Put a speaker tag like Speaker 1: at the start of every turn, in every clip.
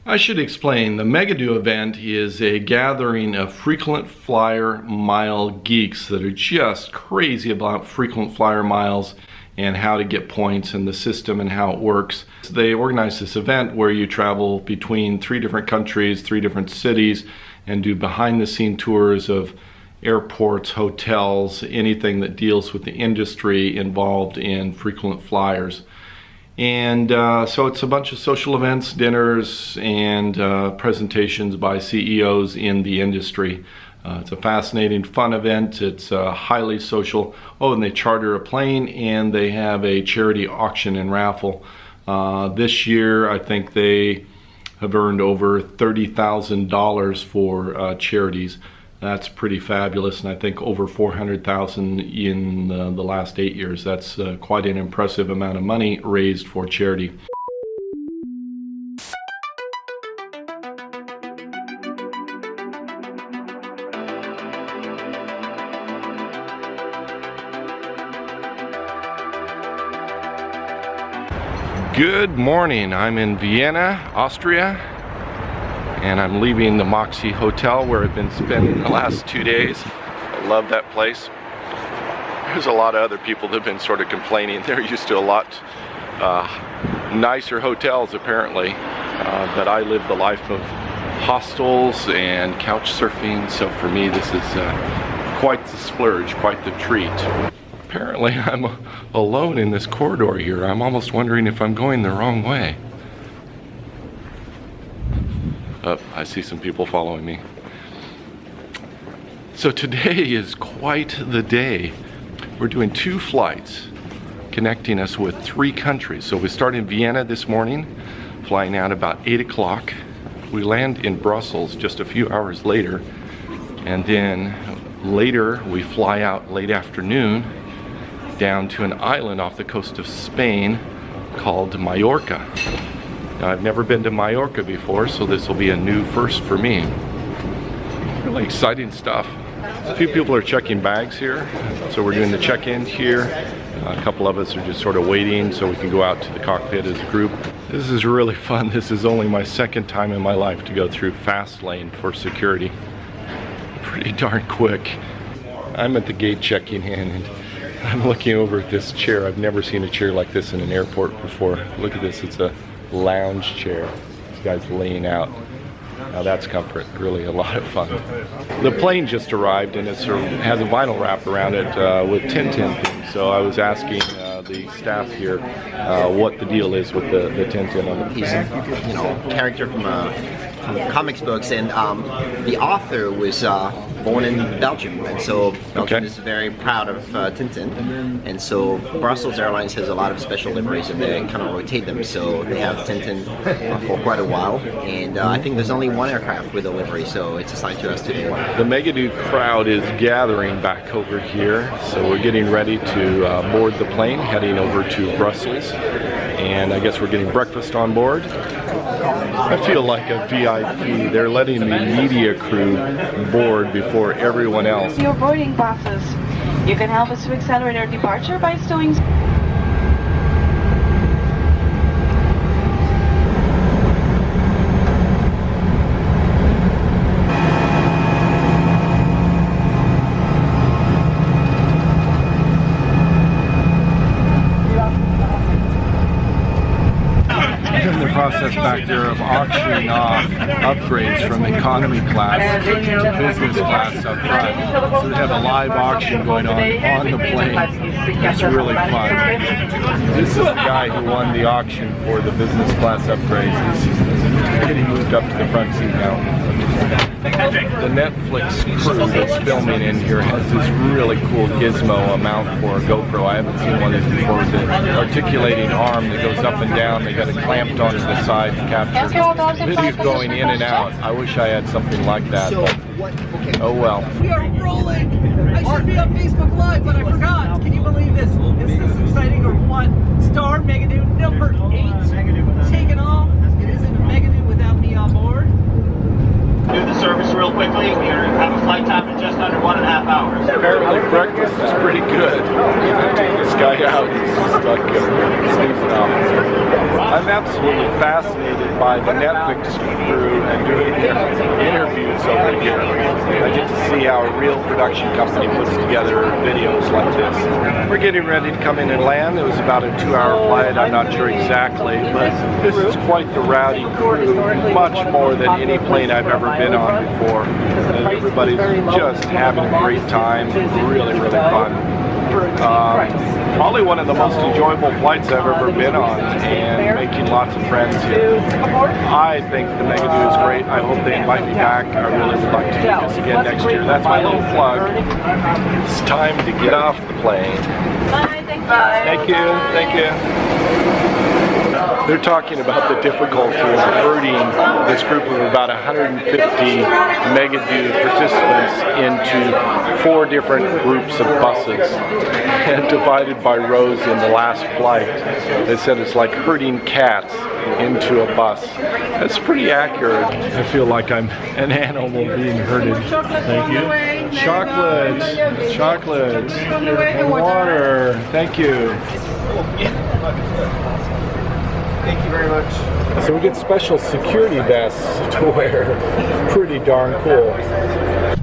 Speaker 1: I should explain, the MegaDo event is a gathering of frequent flyer mile geeks that are just crazy about frequent flyer miles and how to get points and the system and how it works. They organize this event where you travel between 3 different countries, 3 different cities, and do behind the scene tours of airports, hotels, anything that deals with the industry involved in frequent flyers. And so it's a bunch of social events, dinners, and presentations by CEOs in the industry. It's a fascinating, fun event. It's highly social. Oh, and they charter a plane and they have a charity auction and raffle. This year, I think they have earned over $30,000 for charities. That's pretty fabulous, and I think over $400,000 in the last 8 years. That's quite an impressive amount of money raised for charity. Good morning. I'm in Vienna, Austria, and I'm leaving the Moxie Hotel where I've been spending the last 2 days. I love that place. There's a lot of other people that have been sort of complaining. They're used to a lot nicer hotels apparently, but I live the life of hostels and couch surfing, so for me this is quite the splurge, quite the treat. Apparently I'm alone in this corridor here. I'm almost wondering if I'm going the wrong way. Oh, I see some people following me. So today is quite the day. We're doing 2 flights connecting us with 3 countries. So we start in Vienna this morning, flying out about 8 o'clock. We land in Brussels just a few hours later, and then later we fly out late afternoon down to an island off the coast of Spain called Mallorca. Now, I've never been to Mallorca before, so this will be a new first for me. Really exciting stuff. A few people are checking bags here, so we're doing the check-in here. A couple of us are just sort of waiting so we can go out to the cockpit as a group. This is really fun. This is only my 2nd time in my life to go through fast lane for security. Pretty darn quick. I'm at the gate checking in, and I'm looking over at this chair. I've never seen a chair like this in an airport before. Look at this. It's a lounge chair. This guy's laying out. Now that's comfort. Really a lot of fun. The plane just arrived, and it has a vinyl wrap around it with Tintin. So I was asking the staff here what the deal is with the Tintin on the.
Speaker 2: He's a character from comics books, and the author was born in Belgium, and so Belgium is very proud of Tintin, and so Brussels Airlines has a lot of special liveries and they kind of rotate them, so they have Tintin for quite a while, and I think there's only 1 aircraft with a livery, so it's assigned to us today.
Speaker 1: The MegaDo crowd is gathering back over here, so we're getting ready to board the plane, heading over to Brussels, and I guess we're getting breakfast on board. I feel like a VIP. They're letting the media crew board before everyone else.
Speaker 3: Your boarding passes. You can help us to accelerate our departure by stowing.
Speaker 1: Process back there of auctioning off upgrades from economy class to business class up front. So they have a live auction going on the plane. It's really fun. This is the guy who won the auction for the business class upgrades. He's getting moved up to the front seat now. The Netflix crew that's filming in here has this really cool gizmo mount for a GoPro. I haven't seen one of these before. It's an articulating arm that goes up and down. They got it clamped onto the side to capture videos going in and out. I wish I had something like that. Oh well.
Speaker 4: We are rolling! I should be on Facebook Live, but I forgot. Can you believe this? Is this exciting or what? Star MegaDo number 8 taken off. It isn't a MegaDo without me on board.
Speaker 5: Do the service real quickly. We have a flight time of just under 1.5 hours.
Speaker 1: Apparently breakfast is pretty good. I'm gonna take this guy out. He's stuck sneezing off. I'm absolutely fascinated by the Netflix crew and doing their interviews over here. I get to see how a real production company puts together videos like this. We're getting ready to come in and land. It was about a 2-hour flight, I'm not sure exactly, but this is quite the rowdy crew, much more than any plane I've ever been on before. And everybody's just having a great time, really, really fun. Probably one of the most enjoyable flights I've ever been on, and making lots of friends here. I think the MegaDo is great. I hope they invite me back. I really would like to do this again next year. That's my little plug. It's time to get off the plane.
Speaker 3: Bye, thank you.
Speaker 1: Thank you, thank you. They're talking about the difficulty of herding this group of about 150 MegaDo participants into 4 different groups of buses and divided by rows in the last flight. They said it's like herding cats into a bus. That's pretty accurate. I feel like I'm an animal being herded. Thank you. Chocolates, chocolates, and water. Thank you.
Speaker 6: Thank you very much.
Speaker 1: So we get special security vests to wear. Pretty darn cool.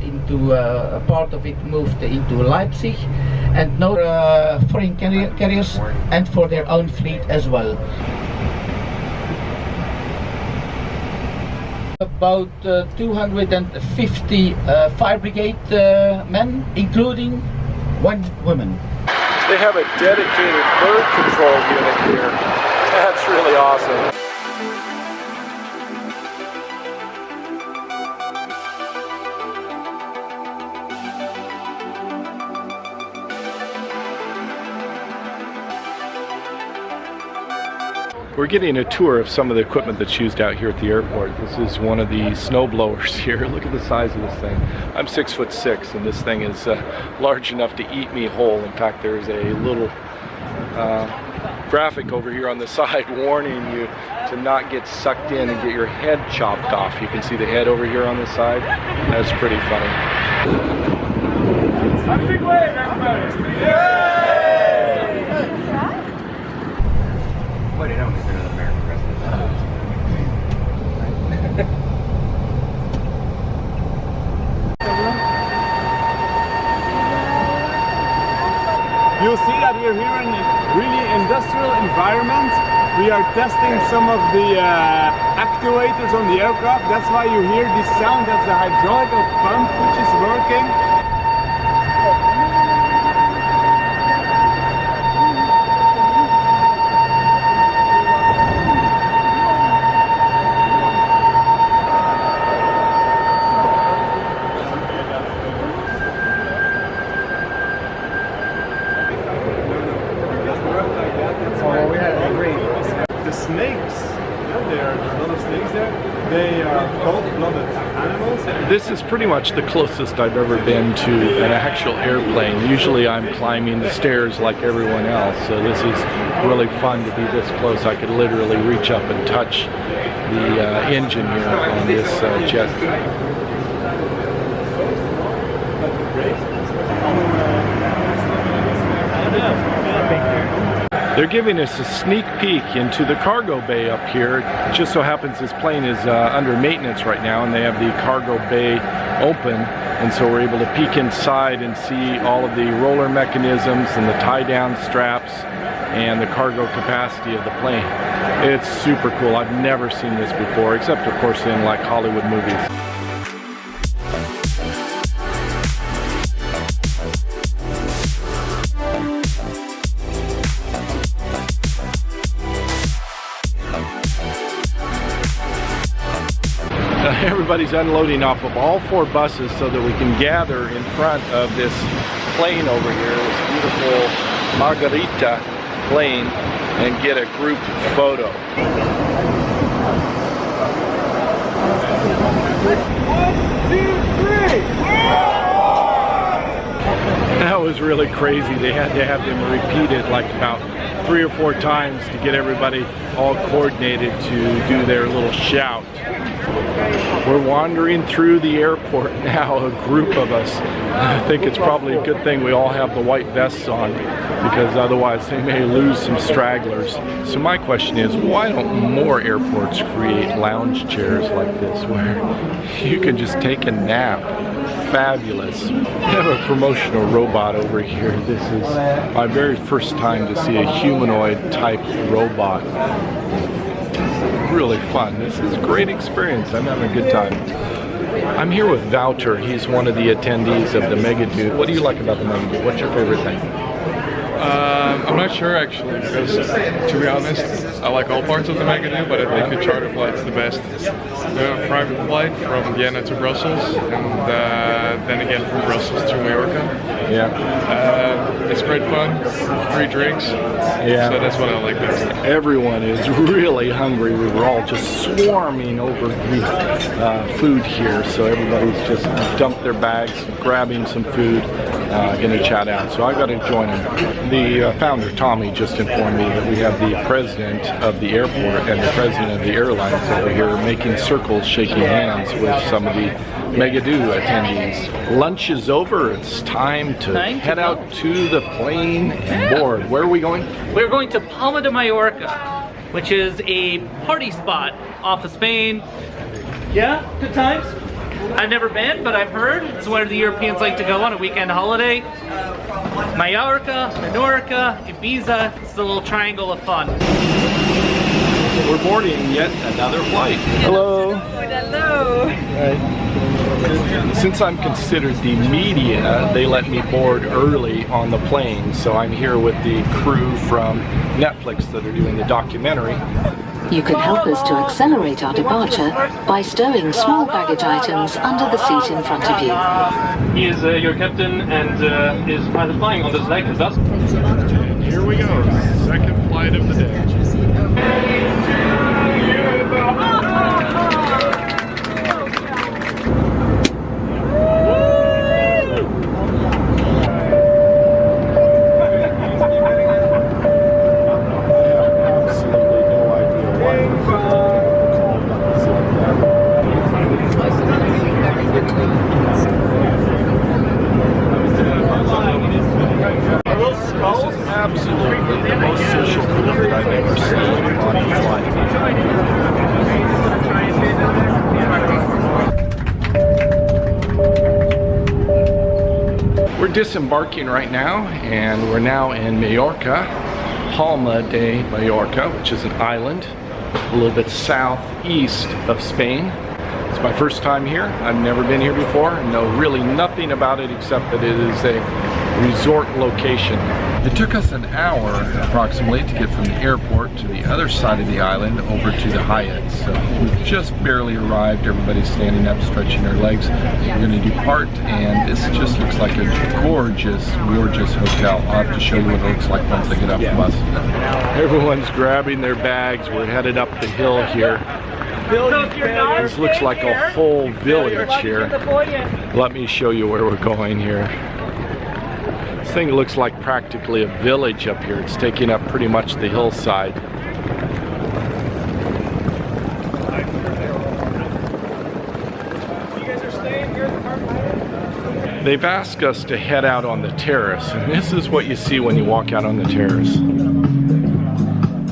Speaker 6: Into a part of it moved into Leipzig, and now foreign carriers and for their own fleet as well. About 250 fire brigade men, including 1 woman.
Speaker 1: They have a dedicated bird control unit here. That's really awesome. We're getting a tour of some of the equipment that's used out here at the airport. This is one of the snow blowers here. Look at the size of this thing. I'm 6'6", and this thing is large enough to eat me whole. In fact, there's a little graphic over here on the side warning you to not get sucked in and get your head chopped off. You can see the head over here on the side. That's pretty funny. Have a big wave, everybody! Yay!
Speaker 2: What do you know? He's an American president.
Speaker 7: You'll see that we're here in a really industrial environment. We are testing some of the actuators on the aircraft. That's why you hear this sound. That's the hydraulic pump which is working.
Speaker 1: This is pretty much the closest I've ever been to an actual airplane. Usually I'm climbing the stairs like everyone else, so this is really fun to be this close. I could literally reach up and touch the engine here on this jet. They're giving us a sneak peek into the cargo bay up here. It just so happens this plane is under maintenance right now, and they have the cargo bay open, and so we're able to peek inside and see all of the roller mechanisms and the tie-down straps and the cargo capacity of the plane. It's super cool. I've never seen this before, except of course in like Hollywood movies. Everybody's unloading off of all 4 buses so that we can gather in front of this plane over here, this beautiful Margarita plane, and get a group photo. 1, 2, 3! That was really crazy. They had to have them repeat it like about
Speaker 8: 3 or 4 times to get everybody all coordinated to do their little shout. We're wandering through the airport now, a group of us. I think it's probably a good thing we all have the white vests on, because otherwise they may lose some stragglers. So my question is, why don't more airports create lounge chairs like this where you can just take a nap? Fabulous. We have a promotional robot over here. This is my very first time to see a humanoid type robot. Really fun. This is a great experience. I'm having a good time. I'm here with Wouter. He's one of the attendees of the MegaDo. What do you like about the MegaDo? What's your favorite thing?
Speaker 9: I'm not sure actually, because to be honest, I like all parts of the MegaDo, but I think the charter flight's the best. The private flight from Vienna to Brussels, and then again from Brussels to Mallorca.
Speaker 8: Yeah.
Speaker 9: It's great fun, free drinks,
Speaker 8: yeah.
Speaker 9: So that's what I like best.
Speaker 8: Everyone is really hungry. We were all just swarming over the food here, so everybody's just dumped their bags, grabbing some food, gonna chat out. So I gotta join them. The founder, Tommy, just informed me that we have the president of the airport and the president of the airlines over here making circles, shaking hands with some of the MegaDo attendees. Lunch is over. It's time to head out to the plane and board. Where are we going?
Speaker 4: We're going to Palma de Mallorca, which is a party spot off of Spain. Yeah, good times. I've never been, but I've heard it's where the Europeans like to go on a weekend holiday. Mallorca, Menorca, Ibiza, it's a little triangle of fun.
Speaker 1: We're boarding yet another flight.
Speaker 8: Hello.
Speaker 3: Hello.
Speaker 8: Right. Since I'm considered the media, they let me board early on the plane, so I'm here with the crew from Netflix that are doing the documentary.
Speaker 10: You can help us to accelerate our departure by stowing small baggage items under the seat in front of you.
Speaker 5: He is your captain and is either flying on this leg as us.
Speaker 8: And here we go, second flight of the day. Absolutely the most social group that I've ever seen on a flight. We're disembarking right now, and we're now in Mallorca, Palma de Mallorca, which is an island a little bit southeast of Spain. It's my first time here. I've never been here before. Know really nothing about it except that it is a resort location. It took us an hour approximately to get from the airport to the other side of the island over to the Hyatt. So we've just barely arrived. Everybody's standing up, stretching their legs. We're going to depart, and this just looks like a gorgeous, gorgeous hotel. I'll have to show you what it looks like once I get off the bus. Everyone's grabbing their bags. We're headed up the hill here. This looks like a whole village here. Let me show you where we're going here. This thing looks like practically a village up here. It's taking up pretty much the hillside. They've asked us to head out on the terrace, and this is what you see when you walk out on the terrace.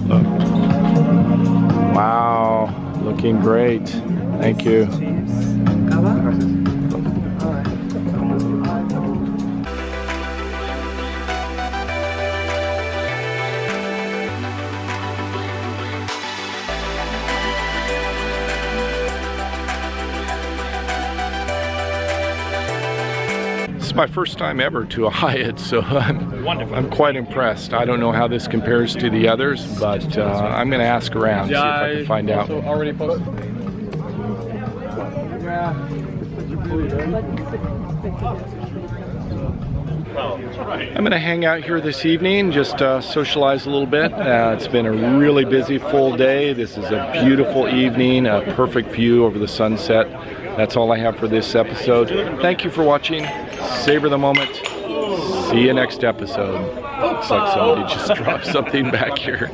Speaker 8: Look. Wow, looking great. Thank you. This is my first time ever to a Hyatt, so I'm quite impressed. I don't know how this compares to the others, but I'm going to ask around, see if I can find out. I'm going to hang out here this evening, just socialize a little bit. It's been a really busy, full day. This is a beautiful evening, a perfect view over the sunset. That's all I have for this episode. Thank you for watching. Savor the moment.
Speaker 1: See you next episode. Looks like somebody just dropped something back here.